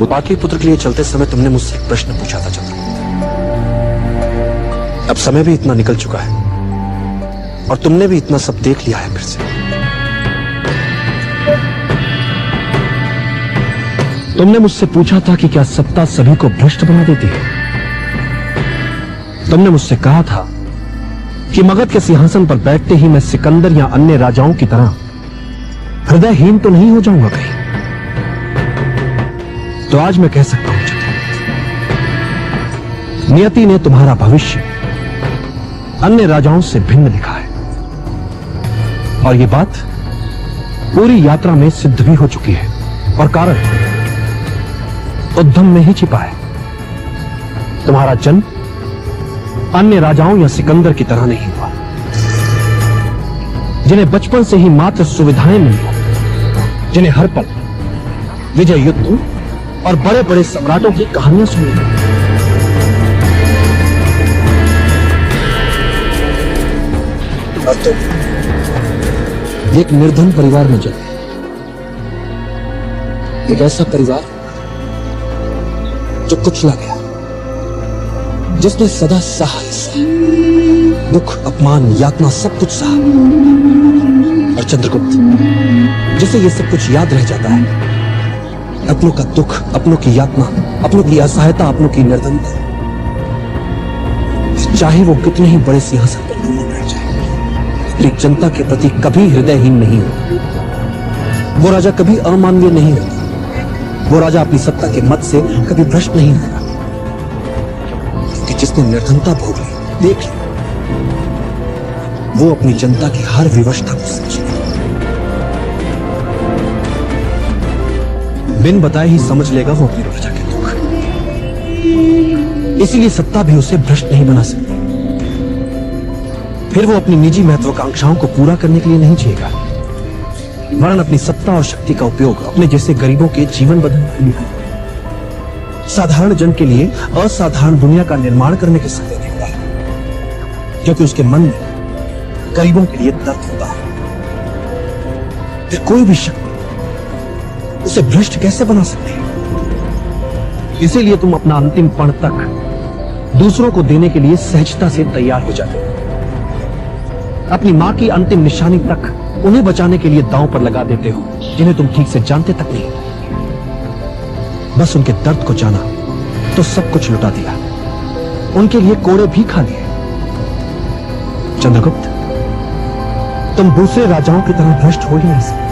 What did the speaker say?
बाकी पुत्र के लिए चलते समय तुमने मुझसे एक प्रश्न पूछा था चंद्रगुप्त। अब समय भी इतना निकल चुका है और तुमने भी इतना सब देख लिया है फिर से। तुमने मुझसे पूछा था कि क्या सत्ता सभी को भ्रष्ट बना देती है। तुमने मुझसे कहा था कि मगध के सिंहासन पर बैठते ही मैं सिकंदर या अन्य राजाओं की तरह हृदयहीन तो नहीं हो जाऊंगा कहीं। तो आज मैं कह सकता हूं चंद्रगुप्त, नियति ने तुम्हारा भविष्य अन्य राजाओं से भिन्न लिखा है और यह बात पूरी यात्रा में सिद्ध भी हो चुकी है और कारण उद्यम में ही छिपा है। तुम्हारा जन्म अन्य राजाओं या सिकंदर की तरह नहीं हुआ, जिन्हें बचपन से ही मात्र सुविधाएं मिली, जिन्हें हर पल विजय युद्धों और बड़े बड़े सम्राटों की कहानियां सुनी। अब तो एक निर्धन परिवार में जन्मे, एक ऐसा परिवार जो कुचला गया, जिसने सदा सहा दुख अपमान यातना सब कुछ सहा। और चंद्रगुप्त, जिसे ये सब कुछ याद रह जाता है, अपनों का दुख, अपनों की यातना, अपनों की असहायता, अपनों की निर्धनता, चाहे वो कितने ही बड़े सिंहासन पर क्यों न बैठ जाए, अपनी जनता के प्रति कभी हृदयहीन नहीं होता। वो राजा कभी अमानवीय नहीं होता। वो राजा अपनी सत्ता के मद से कभी भ्रष्ट नहीं होता, क्योंकि जिसने निर्धनता भोग ली, देख ली, वो अपनी जनता की हर विवशता को समझ ले, बिन बताए ही समझ लेगा वो अपनी प्रजा के दुख। इसीलिए सत्ता भी उसे भ्रष्ट नहीं बना सकती। फिर वो अपनी निजी महत्वाकांक्षाओं को पूरा करने के लिए नहीं जिएगा, वरन अपनी सत्ता और शक्ति का उपयोग अपने जैसे गरीबों के जीवन बदलने के लिए, साधारण जन के लिए असाधारण दुनिया का निर्माण करने के सत्य देखता है, क्योंकि उसके मन में गरीबों के लिए दर्द होता है। फिर कोई भी शक्ति उसे भ्रष्ट कैसे बना सकती है? इसीलिए तुम अपना अंतिम पण तक दूसरों को देने के लिए सहजता से तैयार हो जाते हो। अपनी मां की अंतिम निशानी तक उन्हें बचाने के लिए दांव पर लगा देते हो, जिन्हें तुम ठीक से जानते तक नहीं। बस उनके दर्द को जाना तो सब कुछ लुटा दिया, उनके लिए कोड़े भी खा लिए। चंद्रगुप्त, तुम दूसरे राजाओं की तरह भ्रष्ट हो ही नहीं सकते।